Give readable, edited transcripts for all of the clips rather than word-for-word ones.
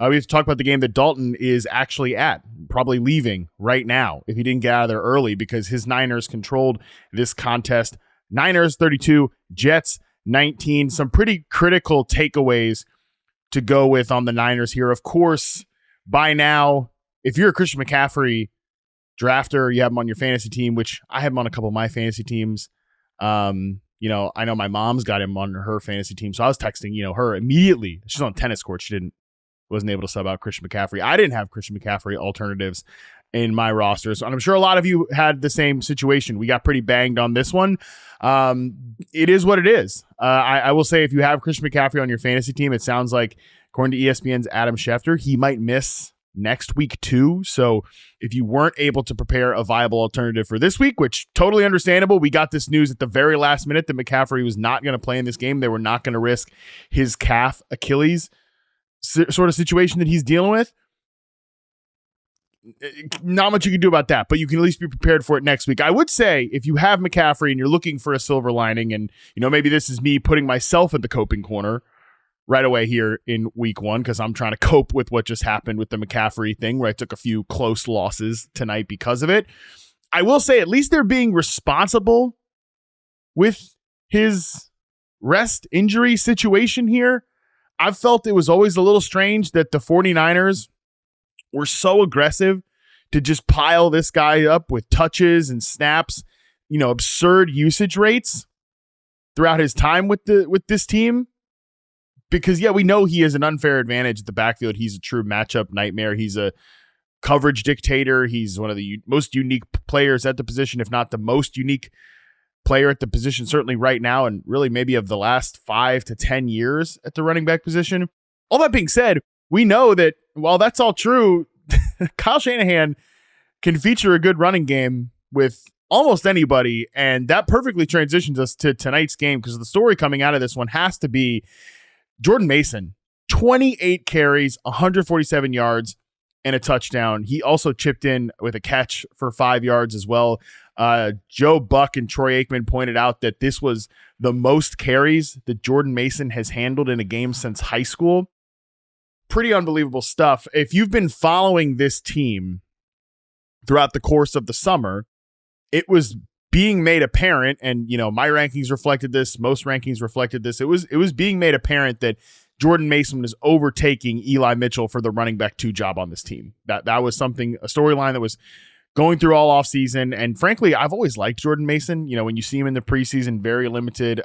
We have to talk about the game that Dalton is actually at, probably leaving right now if he didn't get out of there early, because his Niners controlled this contest. Niners 32, Jets 19. Some pretty critical takeaways to go with on the Niners here. Of course, by now, if you're a Christian McCaffrey drafter, you have him on your fantasy team, which I have him on a couple of my fantasy teams. I know my mom's got him on her fantasy team, so I was texting, her immediately. She's on tennis court. She wasn't able to sub out Christian McCaffrey. I didn't have Christian McCaffrey alternatives in my rosters, and I'm sure a lot of you had the same situation. We got pretty banged on this one. It is what it is. I will say, if you have Christian McCaffrey on your fantasy team, it sounds like, according to ESPN's Adam Schefter, he might miss next week too. So if you weren't able to prepare a viable alternative for this week, which totally understandable, we got this news at the very last minute that McCaffrey was not going to play in this game. They were not going to risk his calf Achilles sort of situation that he's dealing with. Not much you can do about that, but you can at least be prepared for it next week. I would say, if you have McCaffrey and you're looking for a silver lining, and maybe this is me putting myself in the coping corner right away here in week 1, because I'm trying to cope with what just happened with the McCaffrey thing, where I took a few close losses tonight because of it. I will say, at least they're being responsible with his rest injury situation here. I've felt it was always a little strange that the 49ers were so aggressive to just pile this guy up with touches and snaps, absurd usage rates throughout his time with this team. Because, we know he has an unfair advantage at the backfield. He's a true matchup nightmare. He's a coverage dictator. He's one of the most unique players at the position, if not the most unique player at the position, certainly right now, and really maybe of the last 5 to 10 years at the running back position. All that being said, we know that while that's all true, Kyle Shanahan can feature a good running game with almost anybody, and that perfectly transitions us to tonight's game, because the story coming out of this one has to be Jordan Mason, 28 carries, 147 yards, and a touchdown. He also chipped in with a catch for 5 yards as well. Joe Buck and Troy Aikman pointed out that this was the most carries that Jordan Mason has handled in a game since high school. Pretty unbelievable stuff. If you've been following this team throughout the course of the summer, it was being made apparent, and my rankings reflected this, most rankings reflected this. It was being made apparent that Jordan Mason was overtaking Eli Mitchell for the running back 2 job on this team. That was a storyline that was going through all offseason. And frankly, I've always liked Jordan Mason. When you see him in the preseason, very limited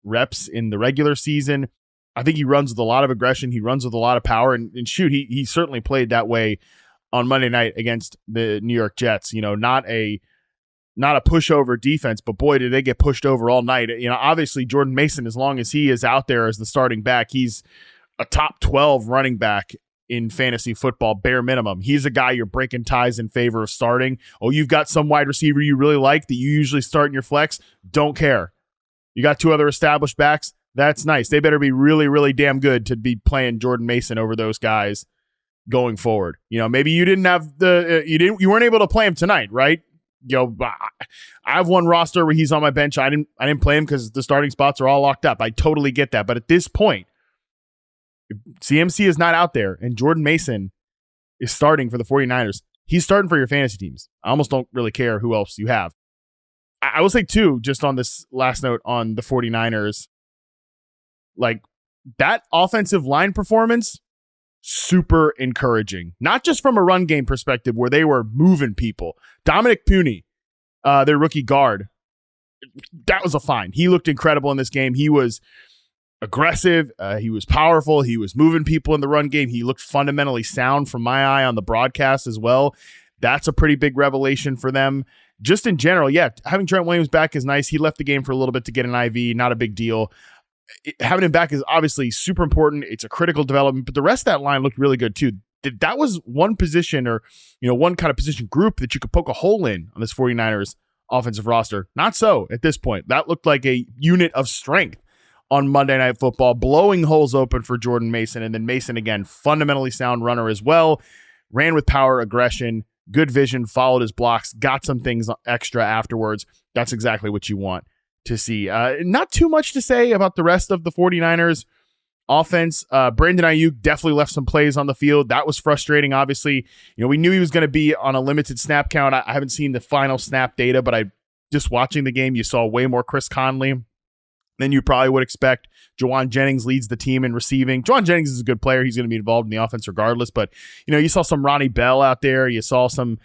reps in the regular season. I think he runs with a lot of aggression. He runs with a lot of power, and shoot, he certainly played that way on Monday night against the New York Jets. Not a pushover defense, but boy, did they get pushed over all night. Obviously Jordan Mason, as long as he is out there as the starting back, he's a top 12 running back in fantasy football, bare minimum. He's a guy you're breaking ties in favor of starting. Oh, you've got some wide receiver you really like that you usually start in your flex. Don't care. You got 2 other established backs. That's nice. They better be really, really damn good to be playing Jordan Mason over those guys going forward. Maybe you didn't have you weren't able to play him tonight, right? I have one roster where he's on my bench. I didn't play him because the starting spots are all locked up. I totally get that. But at this point, if CMC is not out there and Jordan Mason is starting for the 49ers, he's starting for your fantasy teams. I almost don't really care who else you have. I will say, too, just on this last note on the 49ers, like that offensive line performance, super encouraging. Not just from a run game perspective where they were moving people. Dominic Puni, their rookie guard, that was a find. He looked incredible in this game. He was aggressive. He was powerful. He was moving people in the run game. He looked fundamentally sound from my eye on the broadcast as well. That's a pretty big revelation for them. Just in general, having Trent Williams back is nice. He left the game for a little bit to get an IV. Not a big deal. Having him back is obviously super important. It's a critical development, but the rest of that line looked really good too. That was one position or, one kind of position group that you could poke a hole in on this 49ers offensive roster. Not so at this point. That looked like a unit of strength on Monday Night Football, blowing holes open for Jordan Mason. And then Mason, again, fundamentally sound runner as well. Ran with power, aggression, good vision, followed his blocks, got some things extra afterwards. That's exactly what you want to see. Not too much to say about the rest of the 49ers Offense, Brandon Ayuk definitely left some plays on the field. That was frustrating. Obviously, we knew he was going to be on a limited snap count. I haven't seen the final snap data, but just watching the game, you saw way more Chris Conley than you probably would expect. Juwan Jennings leads the team in receiving. Juwan Jennings is a good player. He's going to be involved in the offense regardless. But, you saw some Ronnie Bell out there. You saw some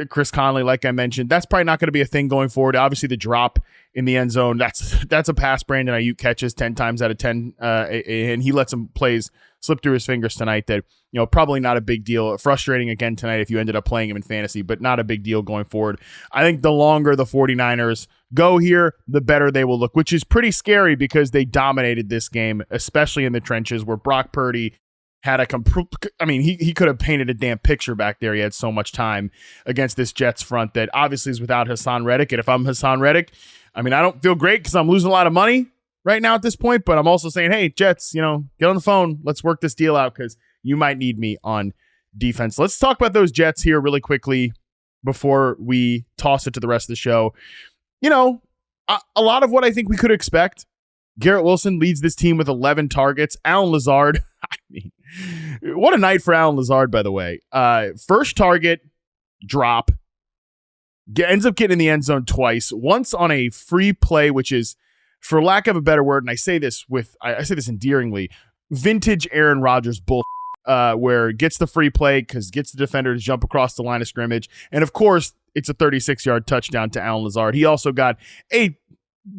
Chris Conley, like I mentioned. That's probably not going to be a thing going forward. Obviously, the drop in the end zone, that's a pass Brandon Ayuk catches 10 times out of 10. And he let some plays slip through his fingers tonight that, probably not a big deal. Frustrating again tonight if you ended up playing him in fantasy, but not a big deal going forward. I think the longer the 49ers go here, the better they will look, which is pretty scary because they dominated this game, especially in the trenches where Brock Purdy had he could have painted a damn picture back there. He had so much time against this Jets front that obviously is without Hassan Reddick. And if I'm Hassan Reddick, I don't feel great because I'm losing a lot of money right now at this point, but I'm also saying, hey, Jets, get on the phone. Let's work this deal out because you might need me on defense. Let's talk about those Jets here really quickly before we toss it to the rest of the show. A lot of what I think we could expect. Garrett Wilson leads this team with 11 targets. Allen Lazard, what a night for Allen Lazard, by the way. First target, drop. Ends up getting in the end zone twice. Once on a free play, which is, for lack of a better word, and I say this endearingly, vintage Aaron Rodgers bull. Where it gets the free play because gets the defender to jump across the line of scrimmage. And of course, it's a 36-yard touchdown to Allen Lazard. He also got a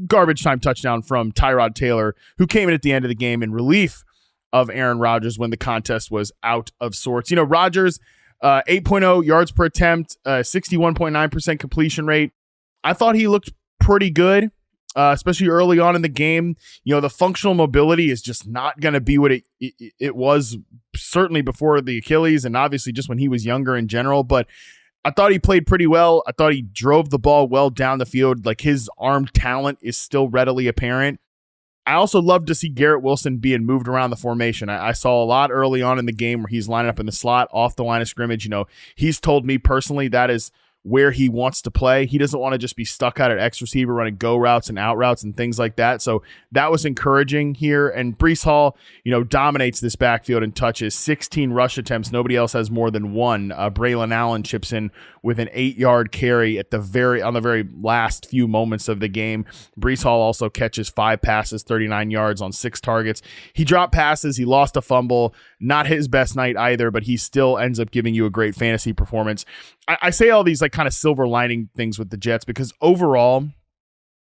garbage time touchdown from Tyrod Taylor, who came in at the end of the game in relief of Aaron Rodgers when the contest was out of sorts. Rodgers, 8.0 yards per attempt, 61.9% completion rate. I thought he looked pretty good. Especially early on in the game. The functional mobility is just not going to be what it was certainly before the Achilles and obviously just when he was younger in general. But I thought he played pretty well. I thought he drove the ball well down the field. Like his arm talent is still readily apparent. I also love to see Garrett Wilson being moved around the formation. I saw a lot early on in the game where he's lining up in the slot off the line of scrimmage. He's told me personally that is where he wants to play. He doesn't want to just be stuck out at X receiver running go routes and out routes and things like that. So that was encouraging here. And Breece Hall, dominates this backfield and touches 16 rush attempts. Nobody else has more than one. Braylon Allen chips in with an 8-yard carry on the very last few moments of the game. Breece Hall also catches 5 passes, 39 yards on 6 targets. He dropped passes. He lost a fumble. Not his best night either, but he still ends up giving you a great fantasy performance. I say all these kind of silver lining things with the Jets because overall,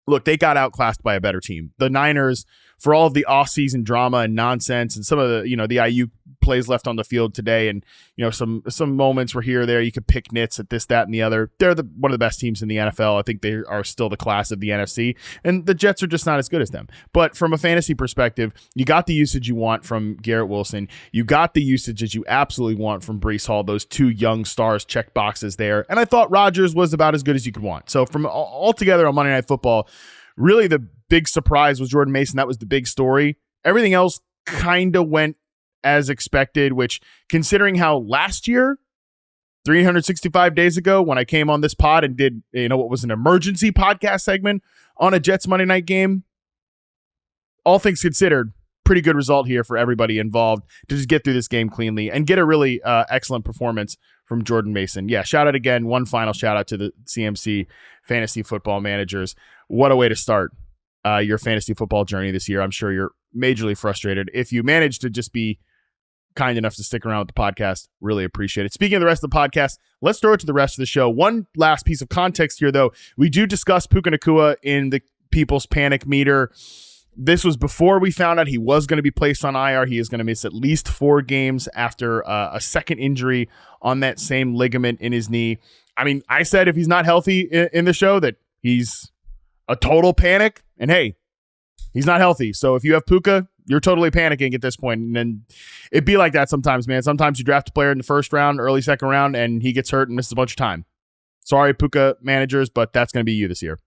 look, they got outclassed by a better team. The Niners, for all of the offseason drama and nonsense and some of the, the IU plays left on the field today and, some moments were here or there. You could pick nits at this, that, and the other. They're one of the best teams in the NFL. I think they are still the class of the NFC, and the Jets are just not as good as them. But from a fantasy perspective, you got the usage you want from Garrett Wilson. You got the usage that you absolutely want from Breece Hall. Those 2 young stars check boxes there. And I thought Rodgers was about as good as you could want. So from altogether on Monday Night Football, really the big surprise was Jordan Mason. That was the big story. Everything else kind of went as expected, which considering how last year, 365 days ago, when I came on this pod and did, what was an emergency podcast segment on a Jets Monday night game, all things considered, pretty good result here for everybody involved to just get through this game cleanly and get a really excellent performance from Jordan Mason. Yeah, shout out again. One final shout out to the CMC fantasy football managers. What a way to start your fantasy football journey this year. I'm sure you're majorly frustrated. If you manage to just be kind enough to stick around with the podcast, really appreciate it. Speaking of the rest of the podcast, let's throw it to the rest of the show. One last piece of context here, though. We do discuss Puka Nacua in the People's Panic Meter. This was before we found out he was going to be placed on IR. He is going to miss at least 4 games after a second injury on that same ligament in his knee. I said if he's not healthy in the show that he's a total panic. And hey, he's not healthy. So if you have Puka, you're totally panicking at this point. And then it'd be like that sometimes, man. Sometimes you draft a player in the first round, early second round, and he gets hurt and misses a bunch of time. Sorry, Puka managers, but that's going to be you this year.